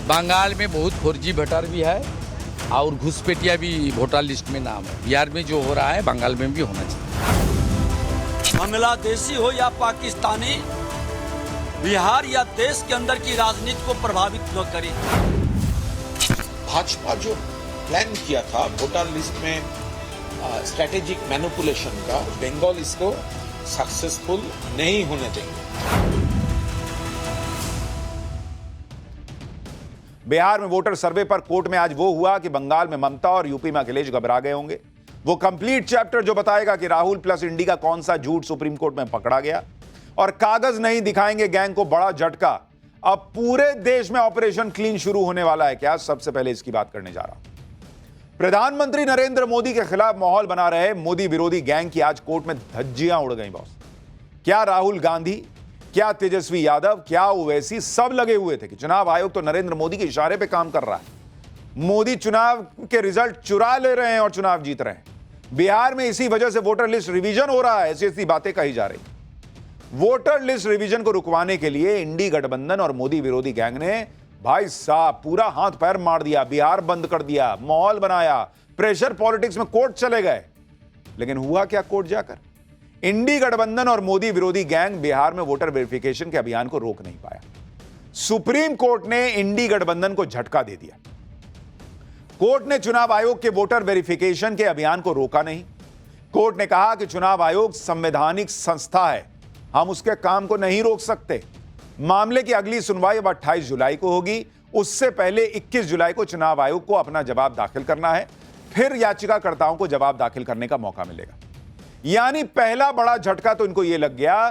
बंगाल में बहुत फर्जी वोटर भी है और घुसपैठिया भी वोटर लिस्ट में नाम है। बिहार में जो हो रहा है बंगाल में भी होना चाहिए। बांग्लादेशी हो या पाकिस्तानी, बिहार या देश के अंदर की राजनीति को प्रभावित न करे। भाजपा जो प्लान किया था वोटर लिस्ट में स्ट्रेटेजिक मैनिपुलेशन का, बंगाल इसको सक्सेसफुल नहीं होने देंगे। बिहार में वोटर सर्वे पर कोर्ट में आज वो हुआ कि बंगाल में ममता और यूपी में अखिलेश घबरा गए होंगे। वो कंप्लीट चैप्टर जो बताएगा कि राहुल प्लस इंडी का कौन सा झूठ सुप्रीम कोर्ट में पकड़ा गया, और कागज नहीं दिखाएंगे गैंग को बड़ा झटका। अब पूरे देश में ऑपरेशन क्लीन शुरू होने वाला है क्या? सबसे पहले इसकी बात करने जा रहा हूं। प्रधानमंत्री नरेंद्र मोदी के खिलाफ माहौल बना रहे मोदी विरोधी गैंग की आज कोर्ट में धज्जियां उड़ गई बॉस। क्या राहुल गांधी, क्या तेजस्वी यादव, क्या ओवैसी, सब लगे हुए थे कि चुनाव आयोग तो नरेंद्र मोदी के इशारे पे काम कर रहा है। मोदी चुनाव के रिजल्ट चुरा ले रहे हैं और चुनाव जीत रहे हैं। बिहार में इसी वजह से वोटर लिस्ट रिवीजन हो रहा है, ऐसी ऐसी बातें कही जा रही। वोटर लिस्ट रिवीजन को रुकवाने के लिए इंडी गठबंधन और मोदी विरोधी गैंग ने भाई साहब पूरा हाथ पैर मार दिया, बिहार बंद कर दिया, माहौल बनाया, प्रेशर पॉलिटिक्स में कोर्ट चले गए। लेकिन हुआ क्या कोर्ट जाकर? इंडी गठबंधन और मोदी विरोधी गैंग बिहार में वोटर वेरिफिकेशन के अभियान को रोक नहीं पाया। सुप्रीम कोर्ट ने इंडी गठबंधन को झटका दे दिया। कोर्ट ने चुनाव आयोग के वोटर वेरिफिकेशन के अभियान को रोका नहीं। कोर्ट ने कहा कि चुनाव आयोग संवैधानिक संस्था है, हम उसके काम को नहीं रोक सकते। मामले की अगली सुनवाई अब 28 जुलाई को होगी। उससे पहले 21 जुलाई को चुनाव आयोग को अपना जवाब दाखिल करना है, फिर याचिकाकर्ताओं को जवाब दाखिल करने का मौका मिलेगा। यानी पहला बड़ा झटका तो इनको यह लग गया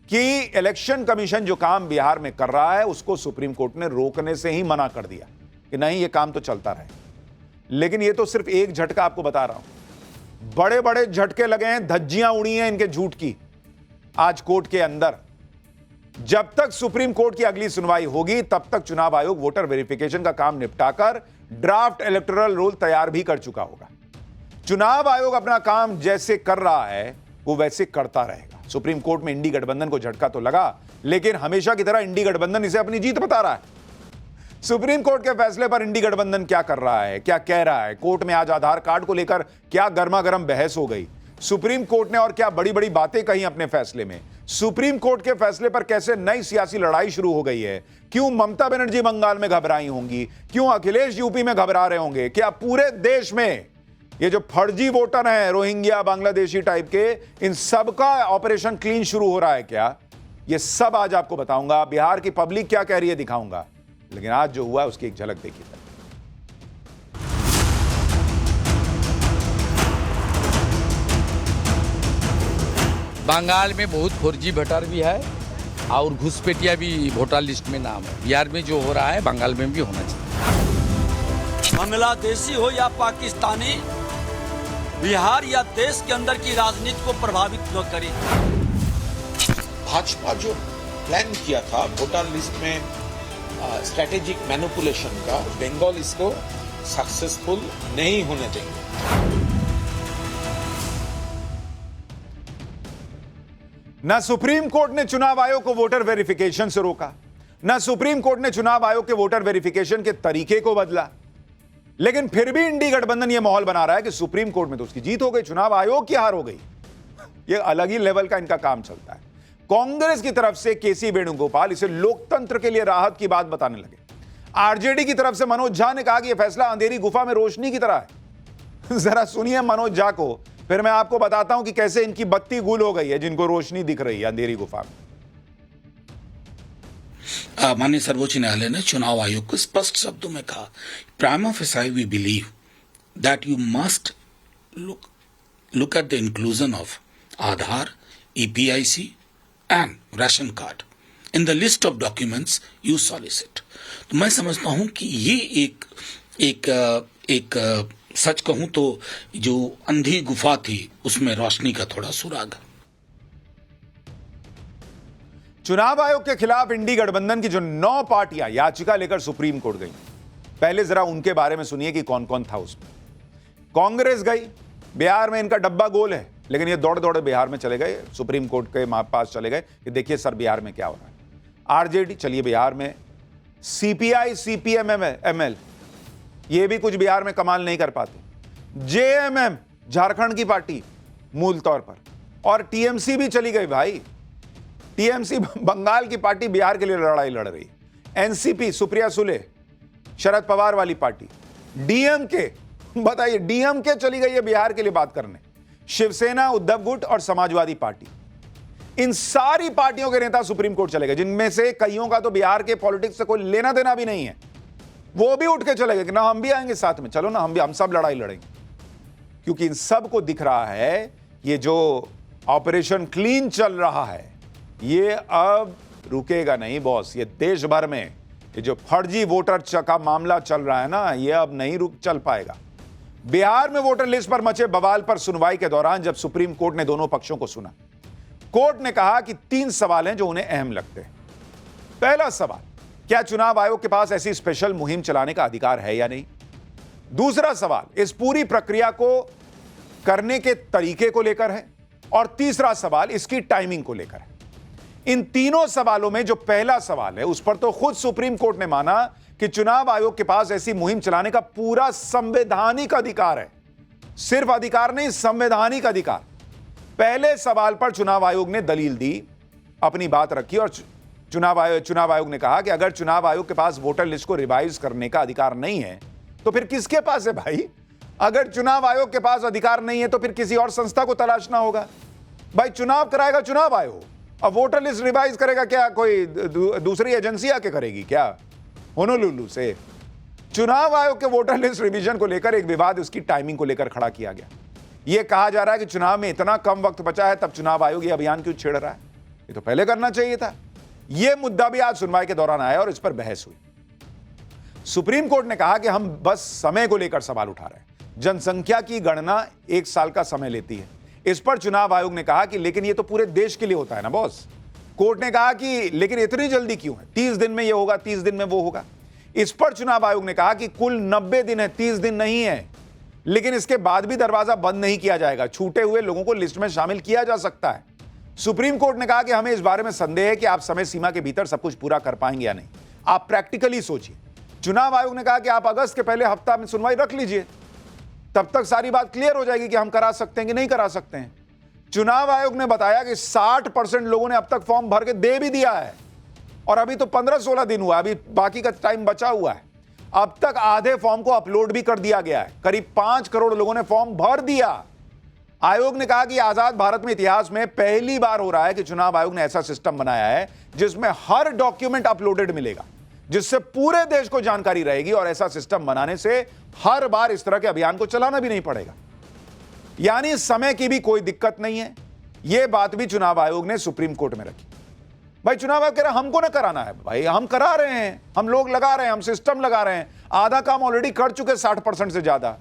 कि इलेक्शन कमीशन जो काम बिहार में कर रहा है उसको सुप्रीम कोर्ट ने रोकने से ही मना कर दिया कि नहीं, यह काम तो चलता रहे। लेकिन यह तो सिर्फ एक झटका आपको बता रहा हूं, बड़े बड़े झटके लगे हैं, धज्जियां उड़ी हैं इनके झूठ की आज कोर्ट के अंदर। जब तक सुप्रीम कोर्ट की अगली सुनवाई होगी तब तक चुनाव आयोग वोटर वेरिफिकेशन का काम निपटाकर ड्राफ्ट इलेक्टोरल रोल तैयार भी कर चुका होगा। चुनाव आयोग अपना काम जैसे कर रहा है वो वैसे करता रहेगा। सुप्रीम कोर्ट में इंडी गठबंधन को झटका तो लगा, लेकिन हमेशा की तरह इंडी गठबंधन इसे अपनी जीत बता रहा है। सुप्रीम कोर्ट के फैसले पर इंडी गठबंधन क्या कर रहा है, क्या कह रहा है? कोर्ट में आज आधार कार्ड को लेकर क्या गर्मा गर्म बहस हो गई। सुप्रीम कोर्ट ने और क्या बड़ी बड़ी बातें कही अपने फैसले में। सुप्रीम कोर्ट के फैसले पर कैसे नई सियासी लड़ाई शुरू हो गई है। क्यों ममता बनर्जी बंगाल में घबराई होंगी, क्यों अखिलेश यूपी में घबरा रहे होंगे। क्या पूरे देश में ये जो फर्जी वोटर हैं, रोहिंग्या बांग्लादेशी टाइप के, इन सब का ऑपरेशन क्लीन शुरू हो रहा है क्या? ये सब आज आपको बताऊंगा। बिहार की पब्लिक क्या कह रही है दिखाऊंगा, लेकिन आज जो हुआ उसकी एक झलक देखिए। बंगाल में बहुत फर्जी वोटर भी है और घुसपैठिया भी वोटर लिस्ट में नाम है। बिहार में जो हो रहा है बंगाल में भी होना चाहिए। बांग्लादेशी हो या पाकिस्तानी, बिहार या देश के अंदर की राजनीति को प्रभावित न करे। भाजपा जो प्लान किया था वोटर लिस्ट में स्ट्रेटेजिक मैनिपुलेशन का, बंगाल इसको सक्सेसफुल नहीं होने देंगे। ना सुप्रीम कोर्ट ने चुनाव आयोग को वोटर वेरिफिकेशन से रोका, ना सुप्रीम कोर्ट ने चुनाव आयोग के वोटर वेरिफिकेशन के तरीके को बदला, लेकिन फिर भी इंडी गठबंधन यह माहौल बना रहा है कि सुप्रीम कोर्ट में तो उसकी जीत हो गई, चुनाव आयोग की हार हो गई। यह अलग ही लेवल का इनका काम चलता है। कांग्रेस की तरफ से केसी वेणुगोपाल इसे लोकतंत्र के लिए राहत की बात बताने लगे। आरजेडी की तरफ से मनोज झा ने कहा कि यह फैसला अंधेरी गुफा में रोशनी की तरह है। जरा सुनिए मनोज झा को, फिर मैं आपको बताता हूं कि कैसे इनकी बत्ती गुल हो गई है जिनको रोशनी दिख रही है अंधेरी गुफा में। माननीय सर्वोच्च न्यायालय ने चुनाव आयोग को स्पष्ट शब्दों में कहा, prima facie we believe that you must look at the inclusion of Aadhaar, EPIC and ration card in the list of documents you solicit. तो मैं समझता हूं कि ये एक सच कहूं तो जो अंधी गुफा थी उसमें रोशनी का थोड़ा सुराग। चुनाव आयोग के खिलाफ इंडी गठबंधन की जो 9 पार्टियां याचिका लेकर सुप्रीम कोर्ट गई, पहले जरा उनके बारे में सुनिए कि कौन कौन था उसमें। कांग्रेस गई, बिहार में इनका डब्बा गोल है, लेकिन ये दौड़ दौड़े बिहार में चले गए, सुप्रीम कोर्ट के पास चले गए कि देखिए सर बिहार में क्या हो रहा है। आरजेडी चलिए बिहार में सीपीआई सीपीएम एमएल ये भी कुछ बिहार में कमाल नहीं कर पाते। जेएमएम झारखंड की पार्टी मूल तौर पर, और टीएमसी भी चली गई भाई। टीएमसी बंगाल की पार्टी बिहार के लिए लड़ाई लड़ रही। एनसीपी सुप्रिया सुले शरद पवार वाली पार्टी, डीएमके बताइए, डीएमके चली गई है बिहार के लिए बात करने। शिवसेना, उद्धव गुट और समाजवादी पार्टी, इन सारी पार्टियों के नेता सुप्रीम कोर्ट चले गए, जिनमें से कईयों का तो बिहार के पॉलिटिक्स से कोई लेना देना भी नहीं है। वो भी उठ के चले गए कि ना हम भी आएंगे साथ में, चलो ना हम सब लड़ाई लड़ेंगे। क्योंकि इन सब को दिख रहा है ये जो ऑपरेशन क्लीन चल रहा है ये अब रुकेगा नहीं बॉस। ये देश भर में ये जो फर्जी वोटर का मामला चल रहा है ना, ये अब नहीं रुक चल पाएगा। बिहार में वोटर लिस्ट पर मचे बवाल पर सुनवाई के दौरान जब सुप्रीम कोर्ट ने दोनों पक्षों को सुना, कोर्ट ने कहा कि 3 सवाल हैं जो उन्हें अहम लगते हैं। पहला सवाल, क्या चुनाव आयोग के पास ऐसी स्पेशल मुहिम चलाने का अधिकार है या नहीं। दूसरा सवाल इस पूरी प्रक्रिया को करने के तरीके को लेकर है, और तीसरा सवाल इसकी टाइमिंग को लेकर है। इन तीनों सवालों में जो पहला सवाल है उस पर तो खुद सुप्रीम कोर्ट ने माना कि चुनाव आयोग के पास ऐसी मुहिम चलाने का पूरा संवैधानिक अधिकार है। सिर्फ अधिकार नहीं, संवैधानिक अधिकार। पहले सवाल पर चुनाव आयोग ने दलील दी, अपनी बात रखी, और चुनाव आयोग ने कहा कि अगर चुनाव आयोग के पास वोटर लिस्ट को रिवाइज करने का अधिकार नहीं है तो फिर किसके पास है भाई। अगर चुनाव आयोग के पास अधिकार नहीं है तो फिर किसी और संस्था को तलाशना होगा। भाई चुनाव कराएगा चुनाव आयोग, अब वोटर लिस्ट रिवाइज करेगा क्या कोई दूसरी एजेंसी आके करेगी क्या होनोलुलु से। चुनाव आयोग के वोटर लिस्ट रिवीजन को लेकर एक विवाद उसकी टाइमिंग को लेकर खड़ा किया गया। यह कहा जा रहा है कि चुनाव में इतना कम वक्त बचा है तब चुनाव आयोग यह अभियान क्यों छेड़ रहा है, ये तो पहले करना चाहिए था। यह मुद्दा भी आज सुनवाई के दौरान आया और इस पर बहस हुई। सुप्रीम कोर्ट ने कहा कि हम बस समय को लेकर सवाल उठा रहे हैं। जनसंख्या की गणना 1 साल का समय लेती है। इस पर चुनाव आयोग ने कहा कि लेकिन ये तो पूरे देश के लिए होता है ना बॉस। कोर्ट ने कहा कि लेकिन इतनी जल्दी क्यों है, 30 दिन में ये होगा, 30 दिन में वो होगा। इस पर चुनाव आयोग ने कहा कि कुल 90 दिन है, 30 दिन नहीं है, लेकिन इसके बाद भी दरवाजा बंद नहीं किया जाएगा। छूटे हुए लोगों को लिस्ट में शामिल किया जा सकता है। सुप्रीम कोर्ट ने कहा कि हमें इस बारे में संदेह है कि आप समय सीमा के भीतर सब कुछ पूरा कर पाएंगे या नहीं। आप प्रैक्टिकली सोचिए। चुनाव आयोग ने कहा कि आप अगस्त के पहले हफ्ता में सुनवाई रख लीजिए, तब तक सारी बात क्लियर हो जाएगी कि हम करा सकते हैं कि नहीं करा सकते हैं। चुनाव आयोग ने बताया कि 60% लोगों ने अब तक फॉर्म भर के दे भी दिया है, और अभी तो 15-16 दिन हुआ, अभी बाकी का टाइम बचा हुआ है। अब तक आधे फॉर्म को अपलोड भी कर दिया गया है। करीब 5 करोड़ लोगों ने फॉर्म भर दिया। आयोग ने कहा कि आजाद भारत में इतिहास में पहली बार हो रहा है कि चुनाव आयोग ने ऐसा सिस्टम बनाया है जिसमें हर डॉक्यूमेंट अपलोडेड मिलेगा, जिससे पूरे देश को जानकारी रहेगी, और ऐसा सिस्टम बनाने से हर बार इस तरह के अभियान को चलाना भी नहीं पड़ेगा। यानी समय की भी कोई दिक्कत नहीं है। यह बात भी चुनाव आयोग ने सुप्रीम कोर्ट में रखी। भाई चुनाव आयोग कह रहा है हमको ना कराना है, भाई हम करा रहे हैं, हम लोग लगा रहे हैं, हम सिस्टम लगा रहे हैं, आधा काम ऑलरेडी कर चुके 60% से ज्यादा।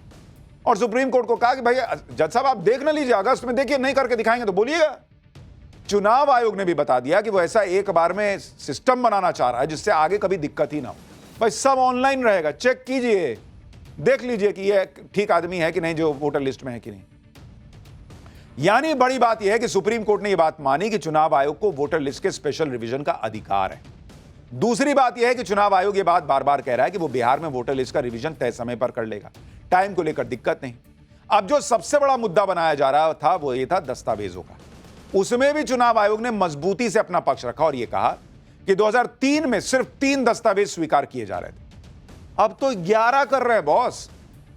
और सुप्रीम कोर्ट को कहा कि भाई जज साहब आप देख ना लीजिए, अगस्त में देखिए, नहीं करके दिखाएंगे तो बोलिएगा। चुनाव आयोग ने भी बता दिया कि वो ऐसा एक बार में सिस्टम बनाना चाह रहा है जिससे आगे कभी दिक्कत ही ना हो। भाई सब ऑनलाइन रहेगा, चेक कीजिए, देख लीजिए कि ये ठीक आदमी है कि नहीं जो वोटर लिस्ट में है कि नहीं। यानी बड़ी बात यह है कि सुप्रीम कोर्ट ने यह बात मानी कि चुनाव आयोग को वोटर लिस्ट के स्पेशल रिवीजन का अधिकार है। दूसरी बात यह है कि चुनाव आयोग यह बात बार बार कह रहा है कि वो बिहार में वोटर लिस्ट का रिवीजन तय समय पर कर लेगा, टाइम को लेकर दिक्कत नहीं। अब जो सबसे बड़ा मुद्दा बनाया जा रहा था वो ये था दस्तावेजों का। उसमें भी चुनाव आयोग ने मजबूती से अपना पक्ष रखा और यह कहा कि 2003 में सिर्फ 3 दस्तावेज स्वीकार किए जा रहे थे, अब तो 11 कर रहे हैं बॉस।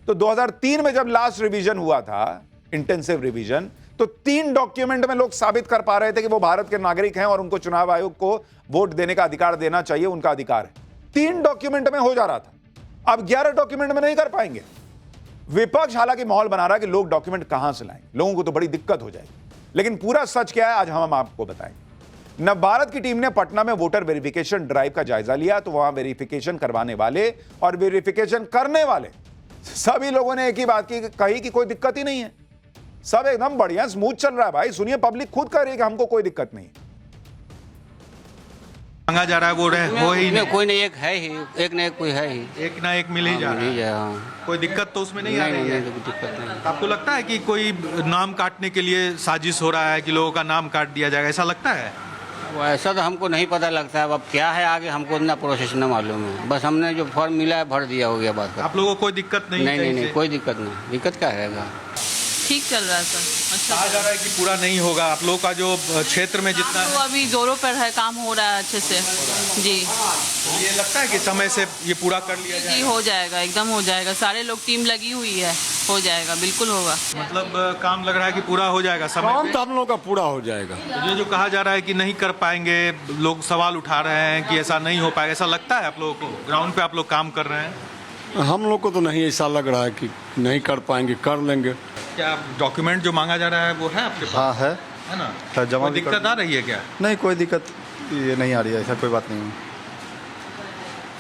तो 2003 में जब लास्ट रिवीजन हुआ था, इंटेंसिव रिवीजन, तो 3 डॉक्यूमेंट में लोग साबित कर पा रहे थे कि वो भारत के नागरिक हैं और उनको चुनाव आयोग को वोट देने का अधिकार देना चाहिए, उनका अधिकार है। 3 डॉक्यूमेंट में हो जा रहा था, अब 11 डॉक्यूमेंट में नहीं कर पाएंगे। विपक्ष हालांकि माहौल बना रहा है कि लोग डॉक्यूमेंट कहां से लाएं, लोगों को तो बड़ी दिक्कत हो जाएगी। लेकिन पूरा सच क्या है आज हम आपको बताएंगे। नवभारत की टीम ने पटना में वोटर वेरिफिकेशन ड्राइव का जायजा लिया, तो वहां वेरिफिकेशन करवाने वाले और वेरिफिकेशन करने वाले सभी लोगों ने एक ही बात कही कि कोई दिक्कत ही नहीं है, सब एकदम बढ़िया स्मूथ चल रहा है। भाई सुनिए, पब्लिक खुद कह रही है कि हमको कोई दिक्कत नहीं। मांगा जा रहा है वो ही नहीं, कोई नहीं, एक है ही, एक ना एक कोई है ही, एक ना एक मिल ही जा रहा है। कोई दिक्कत तो उसमें नहीं आ रही है। दिक्कत नहीं। आपको लगता है कि कोई नाम काटने के लिए साजिश हो रहा है कि लोगों का नाम काट दिया जाएगा, ऐसा लगता है? वो ऐसा तो हमको नहीं पता लगता है, अब क्या है आगे हमको इतना प्रोसेस न मालूम है। बस हमने जो फॉर्म मिला है भर दिया, हो गया बात। आप लोगों को कोई दिक्कत नहीं? नहीं, कोई दिक्कत नहीं। दिक्कत क्या रहेगा, ठीक चल रहा है सर। अच्छा कहा जा रहा है कि पूरा नहीं होगा। आप लोगों का जो क्षेत्र में जितना तो अभी जोरों पर है, काम हो रहा है अच्छे से जी। ये लगता है कि समय से ये पूरा कर लिया जी जाए? हो जाएगा, एकदम हो जाएगा। सारे लोग टीम लगी हुई है, हो जाएगा, बिल्कुल होगा। मतलब काम लग रहा है कि पूरा हो जाएगा समय काम पे? तो हम लोगों का पूरा हो जाएगा। ये जो कहा जा रहा है कि नहीं कर पाएंगे, लोग सवाल उठा रहे हैं कि ऐसा नहीं हो पाएगा, ऐसा लगता है आप लोगों को? ग्राउंड पे आप लोग काम कर रहे हैं? हम लोग को तो नहीं ऐसा लग रहा है कि नहीं कर पाएंगे, कर लेंगे। क्या डॉक्यूमेंट जो मांगा जा रहा है वो है आपके पास? हाँ है ना? जमा कोई दिक्कत आ रही है क्या? नहीं, कोई दिक्कत ये नहीं आ रही है, ऐसा कोई बात नहीं है।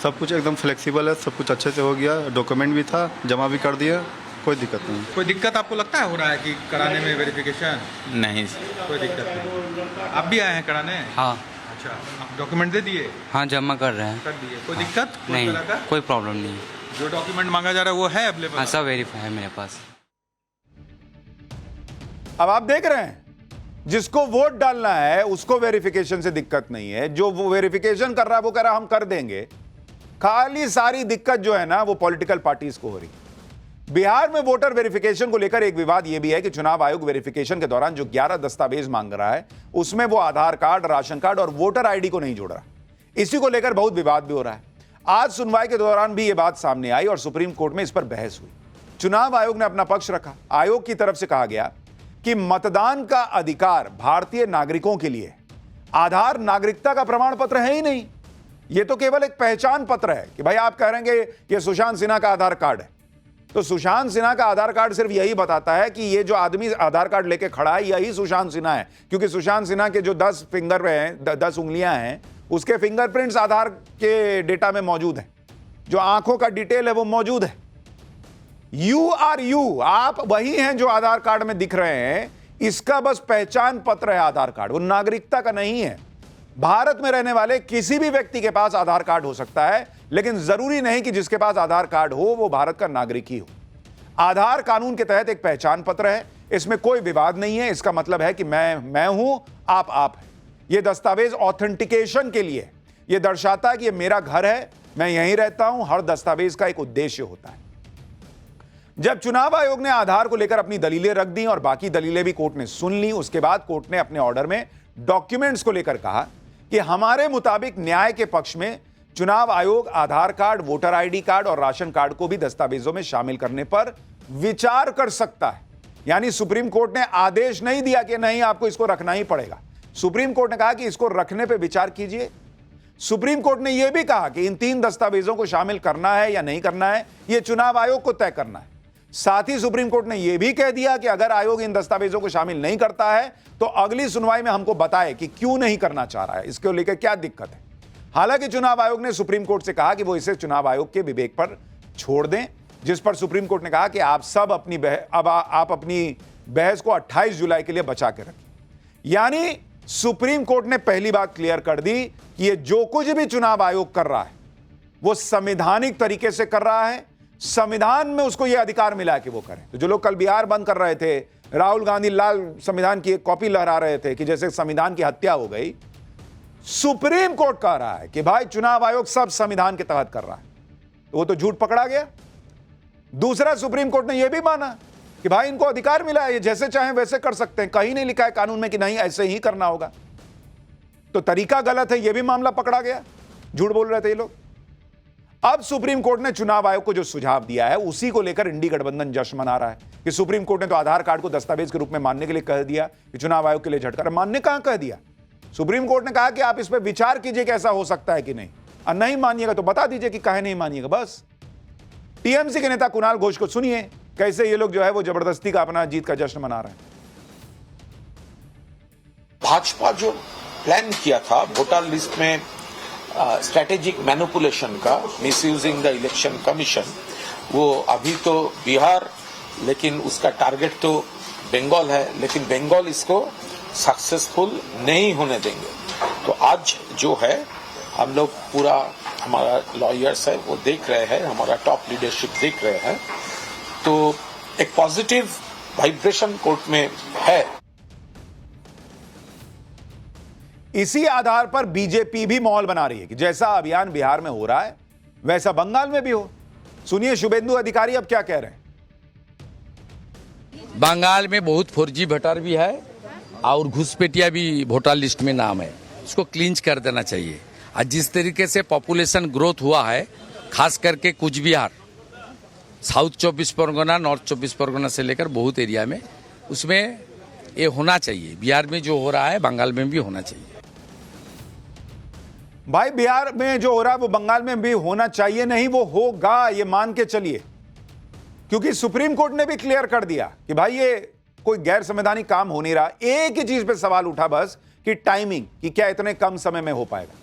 सब कुछ एकदम फ्लेक्सिबल है, सब कुछ अच्छे से हो गया, डॉक्यूमेंट भी था, जमा भी कर दिया, कोई दिक्कत नहीं। कोई दिक्कत आपको लगता है हो रहा है कि कराने में वेरिफिकेशन? नहीं। कोई दिक्कत नहीं। आप भी आए हैं कराने? हाँ अच्छा, आप डॉक्यूमेंट दे दिए? हाँ, जमा कर रहे हैं। कर दिए। कोई दिक्कत नहीं, तरह का? कोई प्रॉब्लम नहीं। जो डॉक्यूमेंट मांगा जा रहा है वो है अवेलेबल? हाँ, सब वेरीफाई है मेरे पास। अब आप देख रहे हैं, जिसको वोट डालना है उसको वेरिफिकेशन से दिक्कत नहीं है, जो वो वेरिफिकेशन कर रहा है वो कह रहा हम कर देंगे। खाली सारी दिक्कत जो है ना वो पॉलिटिकल पार्टीज को हो रही। बिहार में वोटर वेरिफिकेशन को लेकर एक विवाद यह भी है कि चुनाव आयोग वेरिफिकेशन के दौरान जो 11 दस्तावेज मांग रहा है उसमें वो आधार कार्ड, राशन कार्ड और वोटर आईडी को नहीं जोड़ रहा। इसी को लेकर बहुत विवाद भी हो रहा है। आज सुनवाई के दौरान भी यह बात सामने आई और सुप्रीम कोर्ट में इस पर बहस हुई। चुनाव आयोग ने अपना पक्ष रखा। आयोग की तरफ से कहा गया कि मतदान का अधिकार भारतीय नागरिकों के लिए आधार नागरिकता का प्रमाण पत्र है ही नहीं, यह तो केवल एक पहचान पत्र है कि भाई आप कह रहे हैं कि यह सुशांत सिन्हा का आधार कार्ड है, तो सुशांत सिन्हा का आधार कार्ड सिर्फ यही बताता है कि ये जो आदमी आधार कार्ड लेके खड़ा है यही सुशांत सिन्हा है, क्योंकि सुशांत सिन्हा के जो 10 फिंगर हैं, 10 उंगलियां हैं, उसके फिंगरप्रिंट्स आधार के डेटा में मौजूद है, जो आंखों का डिटेल है वो मौजूद है। यू आर यू, आप वही हैं जो आधार कार्ड में दिख रहे हैं, इसका बस पहचान पत्र है आधार कार्ड, वो नागरिकता का नहीं है। भारत में रहने वाले किसी भी व्यक्ति के पास आधार कार्ड हो सकता है, लेकिन जरूरी नहीं कि जिसके पास आधार कार्ड हो वो भारत का नागरिक ही हो। आधार कानून के तहत एक पहचान पत्र है, इसमें कोई विवाद नहीं है। इसका मतलब है कि मैं हूं, आप हैं। यह दस्तावेज ऑथेंटिकेशन के लिए यह दर्शाता है कि यह मेरा घर है, मैं यहीं रहता हूं। हर दस्तावेज का एक उद्देश्य होता है। जब चुनाव आयोग ने आधार को लेकर अपनी दलीलें रख दी और बाकी दलीलें भी कोर्ट ने सुन ली, उसके बाद कोर्ट ने अपने ऑर्डर में डॉक्यूमेंट्स को लेकर कहा कि हमारे मुताबिक न्याय के पक्ष में चुनाव आयोग आधार कार्ड, वोटर आईडी कार्ड और राशन कार्ड को भी दस्तावेजों में शामिल करने पर विचार कर सकता है। यानी सुप्रीम कोर्ट ने आदेश नहीं दिया कि नहीं आपको इसको रखना ही पड़ेगा। सुप्रीम कोर्ट ने कहा कि इसको रखने पर विचार कीजिए। सुप्रीम कोर्ट ने यह भी कहा कि इन 3 दस्तावेजों को शामिल करना है या नहीं करना है, यह चुनाव आयोग को तय करना है। साथ ही सुप्रीम कोर्ट ने यह भी कह दिया कि अगर आयोग इन दस्तावेजों को शामिल नहीं करता है तो अगली सुनवाई में हमको बताए कि क्यों नहीं करना चाह रहा है, इसको लेकर क्या दिक्कत है। हालांकि चुनाव आयोग ने सुप्रीम कोर्ट से कहा कि वो इसे चुनाव आयोग के विवेक पर छोड़ दें, जिस पर सुप्रीम कोर्ट ने कहा कि आप सब अपनी बहस को 28 जुलाई के लिए बचा के रखें। यानी सुप्रीम कोर्ट ने पहली बात क्लियर कर दी कि ये जो कुछ भी चुनाव आयोग कर रहा है वो संवैधानिक तरीके से कर रहा है, संविधान में उसको यह अधिकार मिला है कि वो करें। तो जो लोग कल बिहार बंद कर रहे थे, राहुल गांधी लाल संविधान की एक कॉपी लहरा रहे थे कि जैसे संविधान की हत्या हो गई, सुप्रीम कोर्ट कह रहा है कि भाई चुनाव आयोग सब संविधान के तहत कर रहा है, तो वो तो झूठ पकड़ा गया। दूसरा, सुप्रीम कोर्ट ने यह भी माना कि भाई इनको अधिकार मिला है, ये जैसे चाहें वैसे कर सकते हैं, कहीं नहीं लिखा है कानून में कि नहीं ऐसे ही करना होगा। तो तरीका गलत है, यह भी मामला पकड़ा गया, झूठ बोल रहे थे ये लोग। अब सुप्रीम कोर्ट ने चुनाव आयोग को जो सुझाव दिया है उसी को लेकर इंडी गठबंधन जश्न मना रहा है कि सुप्रीम कोर्ट ने तो आधार कार्ड को दस्तावेज के रूप में मानने के लिए कह दिया कि चुनाव आयोग के लिए झटका। मानने कहां कह दिया? सुप्रीम कोर्ट ने कहा कि आप इस पर विचार कीजिए कि ऐसा हो सकता है कि नहीं, और नहीं मानिएगा तो बता दीजिए कि काहे नहीं मानिएगा। बस टीएमसी के नेता कुणाल घोष को सुनिए कैसे ये लोग जो है वो जबरदस्ती का अपना जीत का जश्न मना रहे हैं। भाजपा जो प्लान किया था वोटर लिस्ट में स्ट्रेटेजिक मैनिपुलेशन का, मिसयूजिंग द इलेक्शन कमीशन, वो अभी तो बिहार, लेकिन उसका टारगेट तो बंगाल है, लेकिन बंगाल इसको सक्सेसफुल नहीं होने देंगे। तो आज जो है हम लोग पूरा, हमारा लॉयर्स है वो देख रहे हैं, हमारा टॉप लीडरशिप देख रहे हैं, तो एक पॉजिटिव वाइब्रेशन कोर्ट में है। इसी आधार पर बीजेपी भी माहौल बना रही है कि जैसा अभियान बिहार में हो रहा है वैसा बंगाल में भी हो। सुनिए शुभेंदु अधिकारी अब क्या कह रहे हैं। बंगाल में बहुत फर्जी वोटर भी है और घुसपैठिया भी वोटर लिस्ट में नाम है, उसको क्लींच कर देना चाहिए। और जिस तरीके से पॉपुलेशन ग्रोथ हुआ है, खास करके कुछ बिहार, साउथ 24 परगना, नॉर्थ 24 परगना से लेकर बहुत एरिया में, उसमें ये होना चाहिए। बिहार में जो हो रहा है बंगाल में भी होना चाहिए। भाई बिहार में जो हो रहा है वो बंगाल में भी होना चाहिए, नहीं वो होगा, ये मान के चलिए, क्योंकि सुप्रीम कोर्ट ने भी क्लियर कर दिया कि भाई ये कोई गैर संवैधानिक काम हो नहीं रहा। एक ही चीज पे सवाल उठा बस कि टाइमिंग, कि क्या इतने कम समय में हो पाएगा।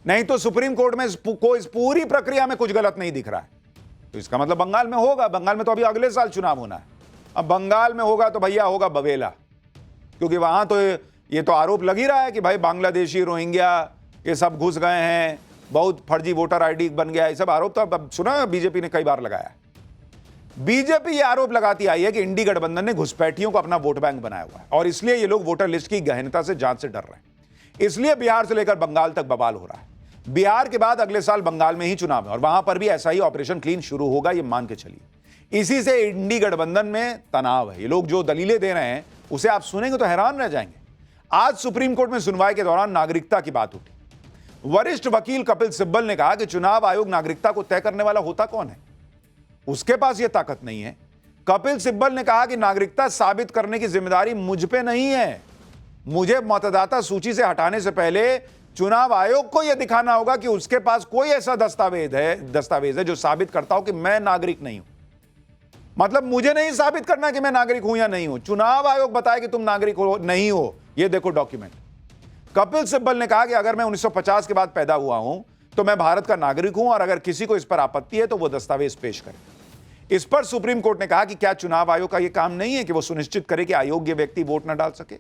नहीं तो सुप्रीम कोर्ट में कोई इस पूरी प्रक्रिया में कुछ गलत नहीं दिख रहा है, तो इसका मतलब बंगाल में होगा। बंगाल में तो अभी अगले साल चुनाव होना है। अब बंगाल में होगा तो भैया होगा बवेला, क्योंकि वहां तो ये तो आरोप लग ही रहा है कि भाई बांग्लादेशी, रोहिंग्या ये सब घुस गए हैं, बहुत फर्जी वोटर आईडी बन गया। ये सब आरोप तो अब सुना बीजेपी ने कई बार लगाया। बीजेपी ये आरोप लगाती आई है कि इंडी गठबंधन ने घुसपैठियों को अपना वोट बैंक बनाया हुआ है और इसलिए ये लोग वोटर लिस्ट की गहनता से जांच से डर रहे हैं। इसलिए बिहार से लेकर बंगाल तक बवाल हो रहा है। बिहार के बाद अगले साल बंगाल में ही चुनाव है और वहां पर भी ऐसा ही ऑपरेशन क्लीन शुरू होगा, ये मान के चलिए। इसी से इंडी गठबंधन में तनाव है। ये लोग जो दलीलें दे रहे हैं उसे आप सुनेंगे तो हैरान रह जाएंगे। आज सुप्रीम कोर्ट में सुनवाई के दौरान नागरिकता की बात उठी। वरिष्ठ वकील कपिल सिब्बल ने कहा कि चुनाव आयोग नागरिकता को तय करने वाला होता कौन है, उसके पास यह ताकत नहीं है। कपिल सिब्बल ने कहा कि नागरिकता साबित करने की जिम्मेदारी मुझ पे नहीं है, मुझे मतदाता सूची से हटाने से पहले चुनाव आयोग को यह दिखाना होगा कि उसके पास कोई ऐसा दस्तावेज है जो साबित करता हो कि मैं नागरिक नहीं हूं। मतलब मुझे नहीं साबित करना कि मैं नागरिक हूं या नहीं हूं, चुनाव आयोग बताए कि तुम नागरिक हो नहीं हो, यह देखो डॉक्यूमेंट। कपिल सिब्बल ने कहा कि अगर मैं 1950 के बाद पैदा हुआ हूं तो मैं भारत का नागरिक हूं और अगर किसी को इस पर आपत्ति है तो वो दस्तावेज पेश करे। इस पर सुप्रीम कोर्ट ने कहा कि क्या चुनाव आयोग का यह काम नहीं है कि वो सुनिश्चित करे कि अयोग्य व्यक्ति वोट न डाल सके।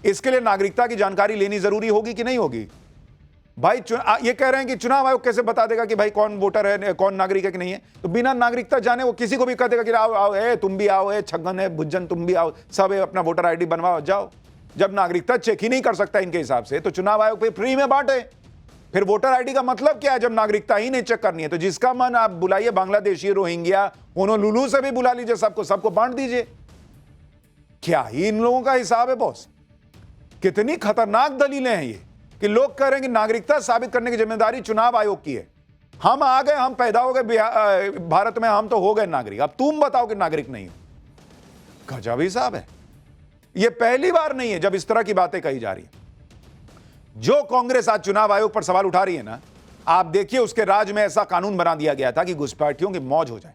इसके लिए नागरिकता की जानकारी लेनी जरूरी होगी कि नहीं होगी। भाई ये कह रहे हैं कि चुनाव आयोग कैसे बता देगा कि भाई कौन वोटर है, कौन नागरिक है कि नहीं है। तो बिना नागरिकता जाने वो किसी को भी कह देगा कि आओ आओ, तुम भी आओ, छगन है, भुज्जन तुम भी आओ, सब अपना वोटर आईडी बनवाओ जाओ। जब नागरिकता चेक ही नहीं कर सकता इनके हिसाब से तो चुनाव आयोग पे फ्री में बांटे। फिर वोटर आईडी का मतलब क्या है जब नागरिकता ही नहीं चेक करनी है। तो जिसका मन आप बुलाइए, बांग्लादेशी, रोहिंग्या, होनोलुलु से भी बुला लीजिए, सबको बांट दीजिए। क्या ही इन लोगों का हिसाब है बॉस। कितनी खतरनाक दलीलें हैं ये कि लोग कह रहे हैं कि नागरिकता साबित करने की जिम्मेदारी चुनाव आयोग की है। हम आ गए, हम पैदा हो गए भारत में, हम तो हो गए नागरिक, अब तुम बताओ कि नागरिक नहीं हो। गजब हिसाब है। यह पहली बार नहीं है जब इस तरह की बातें कही जा रही है। जो कांग्रेस आज चुनाव आयोग पर सवाल उठा रही है ना, आप देखिए उसके राज में ऐसा कानून बना दिया गया था कि घुसपैठियों की मौज हो जाए।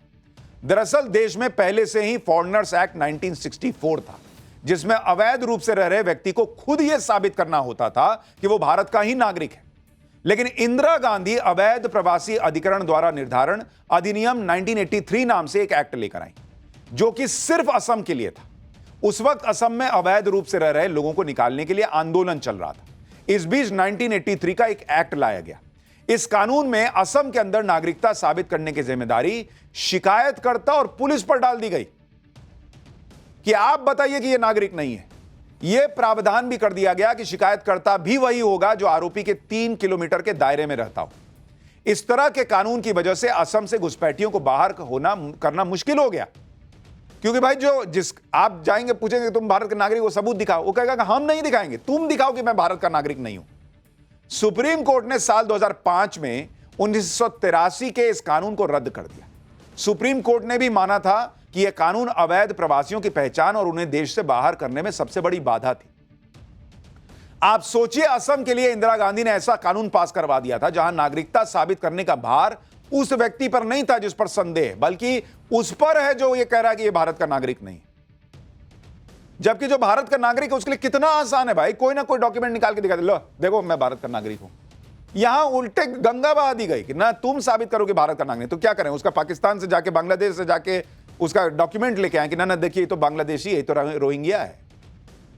दरअसल देश में पहले से ही फॉरेनर्स एक्ट 1964 था जिसमें अवैध रूप से रह रहे व्यक्ति को खुद यह साबित करना होता था कि वो भारत का ही नागरिक है। लेकिन इंदिरा गांधी अवैध प्रवासी अधिकरण द्वारा निर्धारण अधिनियम 1983 नाम से एक एक्ट लेकर आई जो कि सिर्फ असम के लिए था। उस वक्त असम में अवैध रूप से रह रहे लोगों को निकालने के लिए आंदोलन चल रहा था। इस बीच 1983 का एक एक्ट लाया गया। इस कानून में असम के अंदर नागरिकता साबित करने की जिम्मेदारी शिकायतकर्ता और पुलिस पर डाल दी गई कि आप बताइए कि यह नागरिक नहीं है। यह प्रावधान भी कर दिया गया कि शिकायतकर्ता भी वही होगा जो आरोपी के 3 किलोमीटर के दायरे में रहता हो। इस तरह के कानून की वजह से असम से घुसपैठियों को बाहर करना मुश्किल हो गया, क्योंकि भाई आप जाएंगे, पूछेंगे तुम भारत के नागरिक हो, सबूत दिखाओ, वो कहेगा कि हम नहीं दिखाएंगे, तुम दिखाओ कि मैं भारत का नागरिक नहीं हूं। सुप्रीम कोर्ट ने साल 2005 में 1983 के इस कानून को रद्द कर दिया। सुप्रीम कोर्ट ने भी माना था कि यह कानून अवैध प्रवासियों की पहचान और उन्हें देश से बाहर करने में सबसे बड़ी बाधा थी। आप सोचिए, असम के लिए इंदिरा गांधी ने ऐसा कानून पास करवा दिया था जहां नागरिकता साबित करने का भार उस व्यक्ति पर नहीं था जिस पर संदेह, बल्कि उस पर है जो यह कह रहा है कि यह भारत का नागरिक नहीं। जबकि जो भारत का नागरिक है उसके लिए कितना आसान है भाई, कोई ना कोई डॉक्यूमेंट निकाल के दिखा दे, लो देखो मैं भारत का नागरिक हूं। यहां उल्टे गंगा बहा दी गई कि ना तुम साबित करो कि भारत का नागरिक, तो क्या करें, उसका पाकिस्तान से जाके, बांग्लादेश से जाके उसका डॉक्यूमेंट लेके आए कि ना देखिए तो बांग्लादेशी है, तो रोहिंग्या है।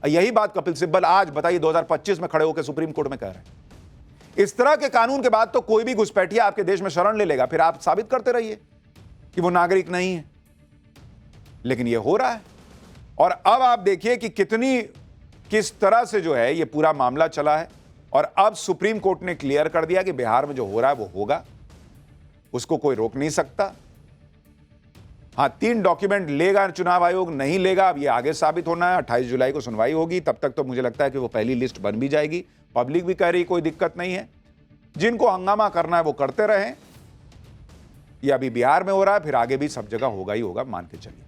यही बात कपिल सिब्बल आज बताइए 2025 में खड़े होकर सुप्रीम कोर्ट में कह रहे हैं। इस तरह के कानून के बाद तो कोई भी घुसपैठिया आपके देश में शरण ले लेगा, फिर आप साबित करते रहिए कि वो नागरिक नहीं है। लेकिन यह हो रहा है। और अब आप देखिए कि किस तरह से जो है यह पूरा मामला चला है और अब सुप्रीम कोर्ट ने क्लियर कर दिया कि बिहार में जो हो रहा है वो होगा, उसको कोई रोक नहीं सकता। हां, 3 डॉक्यूमेंट लेगा चुनाव आयोग, नहीं लेगा, अब ये आगे साबित होना है। 28 जुलाई को सुनवाई होगी, तब तक तो मुझे लगता है कि वो पहली लिस्ट बन भी जाएगी। पब्लिक भी कह रही कोई दिक्कत नहीं है, जिनको हंगामा करना है वो करते रहें। ये अभी बिहार में हो रहा है, फिर आगे भी सब जगह होगा ही होगा, मान के चलिए।